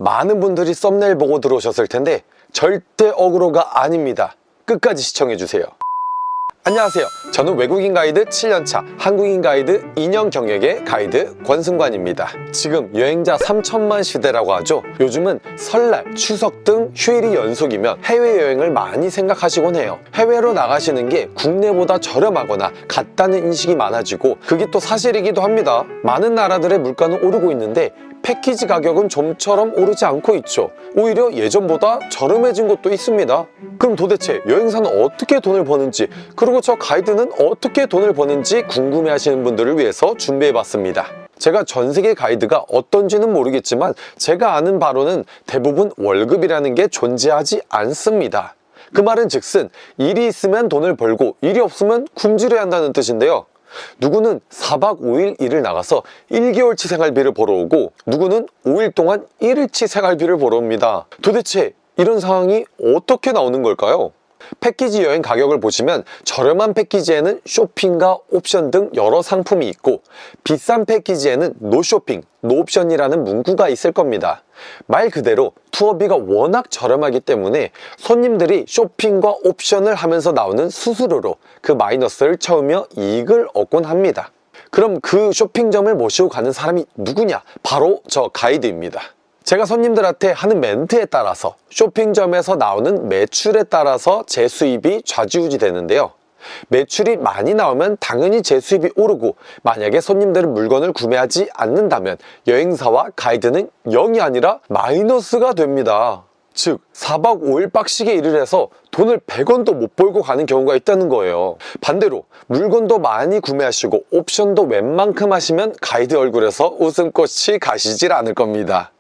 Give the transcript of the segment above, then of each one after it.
많은 분들이 썸네일 보고 들어오셨을 텐데 절대 어그로가 아닙니다. 끝까지 시청해주세요. 안녕하세요. 저는 외국인 가이드 7년차, 한국인 가이드 2년 경력의 가이드 권승관입니다. 지금 여행자 3천만 시대라고 하죠. 요즘은 설날, 추석 등 휴일이 연속이면 해외여행을 많이 생각하시곤 해요. 해외로 나가시는 게 국내보다 저렴하거나 같다는 인식이 많아지고 그게 또 사실이기도 합니다. 많은 나라들의 물가는 오르고 있는데 패키지 가격은 좀처럼 오르지 않고 있죠. 오히려 예전보다 저렴해진 곳도 있습니다. 그럼 도대체 여행사는 어떻게 돈을 버는지, 그리고 저 가이드는 어떻게 돈을 버는지 궁금해하시는 분들을 위해서 준비해봤습니다. 제가 전 세계 가이드가 어떤지는 모르겠지만 제가 아는 바로는 대부분 월급이라는 게 존재하지 않습니다. 그 말은 즉슨 일이 있으면 돈을 벌고 일이 없으면 굶주려야 한다는 뜻인데요. 누구는 4박 5일 일을 나가서 1개월치 생활비를 벌어오고 누구는 5일 동안 1일치 생활비를 벌어옵니다. 도대체 이런 상황이 어떻게 나오는 걸까요? 패키지 여행 가격을 보시면 저렴한 패키지에는 쇼핑과 옵션 등 여러 상품이 있고 비싼 패키지에는 노 쇼핑, 노 옵션이라는 문구가 있을 겁니다. 말 그대로 투어비가 워낙 저렴하기 때문에 손님들이 쇼핑과 옵션을 하면서 나오는 수수료로 그 마이너스를 채우며 이익을 얻곤 합니다. 그럼 그 쇼핑점을 모시고 가는 사람이 누구냐? 바로 저 가이드입니다. 제가 손님들한테 하는 멘트에 따라서 쇼핑점에서 나오는 매출에 따라서 제 수입이 좌지우지 되는데요. 매출이 많이 나오면 당연히 제 수입이 오르고, 만약에 손님들은 물건을 구매하지 않는다면 여행사와 가이드는 0이 아니라 마이너스가 됩니다. 즉 4박 5일 빡시게 일을 해서 돈을 100원도 못 벌고 가는 경우가 있다는 거예요. 반대로 물건도 많이 구매하시고 옵션도 웬만큼 하시면 가이드 얼굴에서 웃음꽃이 가시질 않을 겁니다.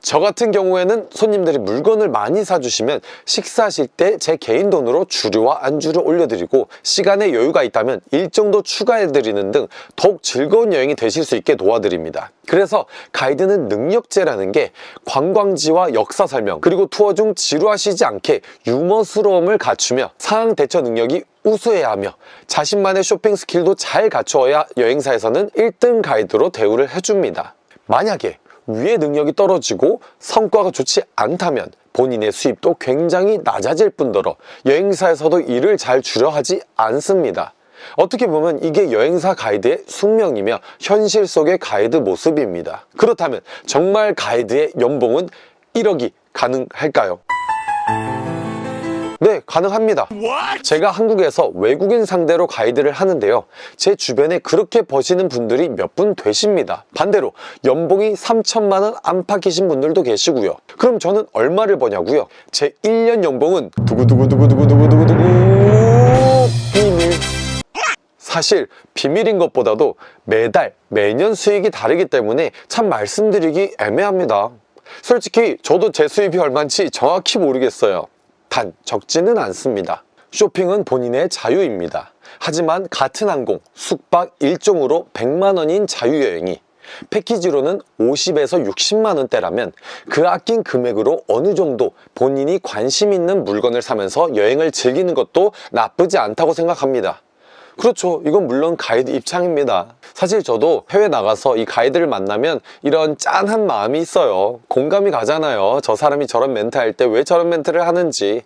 저 같은 경우에는 손님들이 물건을 많이 사주시면 식사하실 때 제 개인 돈으로 주류와 안주를 올려드리고 시간에 여유가 있다면 일정도 추가해드리는 등 더욱 즐거운 여행이 되실 수 있게 도와드립니다. 그래서 가이드는 능력제라는 게 관광지와 역사 설명, 그리고 투어 중 지루하시지 않게 유머스러움을 갖추며 상황 대처 능력이 우수해야 하며 자신만의 쇼핑 스킬도 잘 갖추어야 여행사에서는 1등 가이드로 대우를 해줍니다. 만약에 위의 능력이 떨어지고 성과가 좋지 않다면 본인의 수입도 굉장히 낮아질 뿐더러 여행사에서도 일을 잘 주려 하지 않습니다. 어떻게 보면 이게 여행사 가이드의 숙명이며 현실 속의 가이드 모습입니다. 그렇다면 정말 가이드의 연봉은 1억이 가능할까요? 네, 가능합니다. 제가 한국에서 외국인 상대로 가이드를 하는데요. 제 주변에 그렇게 버시는 분들이 몇 분 되십니다. 반대로 연봉이 3천만 원 안팎이신 분들도 계시고요. 그럼 저는 얼마를 버냐고요? 제 1년 연봉은 두구두구두구두구두구두구 비밀. 사실 비밀인 것보다도 매달, 매년 수익이 다르기 때문에 참 말씀드리기 애매합니다. 솔직히 저도 제 수입이 얼마인지 정확히 모르겠어요. 단 적지는 않습니다. 쇼핑은 본인의 자유입니다. 하지만 같은 항공, 숙박 일정으로 100만 원인 자유여행이 패키지로는 50에서 60만 원대라면 그 아낀 금액으로 어느 정도 본인이 관심 있는 물건을 사면서 여행을 즐기는 것도 나쁘지 않다고 생각합니다. 그렇죠. 이건 물론 가이드 입장입니다. 사실 저도 해외 나가서 이 가이드를 만나면 이런 짠한 마음이 있어요. 공감이 가잖아요. 저 사람이 저런 멘트 할 때 왜 저런 멘트를 하는지.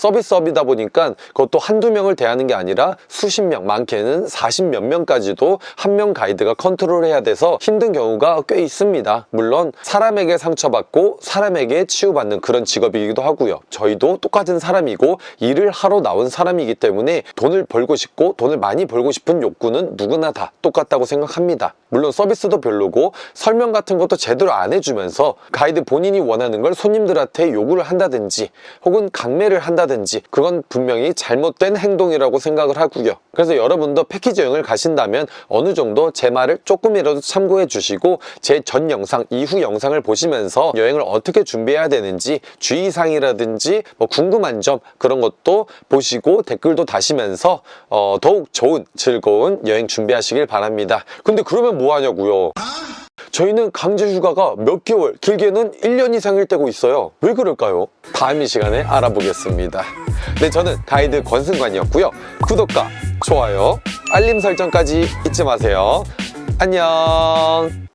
서비스업이다 보니까 그것도 한두 명을 대하는 게 아니라 수십 명, 많게는 40몇 명까지도 한 명 가이드가 컨트롤해야 돼서 힘든 경우가 꽤 있습니다. 물론 사람에게 상처받고 사람에게 치유받는 그런 직업이기도 하고요. 저희도 똑같은 사람이고 일을 하러 나온 사람이기 때문에 돈을 벌고 싶고 돈을 많이 벌고 싶은 욕구는 누구나 다 똑같다고 생각합니다. 물론 서비스도 별로고 설명 같은 것도 제대로 안 해주면서 가이드 본인이 원하는 걸 손님들한테 요구를 한다든지 혹은 강매를 한다든지 그건 분명히 잘못된 행동이라고 생각을 하고요. 그래서 여러분도 패키지 여행을 가신다면 어느 정도 제 말을 조금이라도 참고해 주시고 제 전 영상, 이후 영상을 보시면서 여행을 어떻게 준비해야 되는지 주의사항이라든지 뭐 궁금한 점 그런 것도 보시고 댓글도 다시면서 더욱 좋은 즐거운 여행 준비하시길 바랍니다. 근데 그러면 뭐 하냐고요? 저희는 강제 휴가가 몇 개월, 길게는 1년 이상일 때고 있어요. 왜 그럴까요? 다음 이 시간에 알아보겠습니다. 네, 저는 가이드 권승관이었고요. 구독과 좋아요, 알림 설정까지 잊지 마세요. 안녕.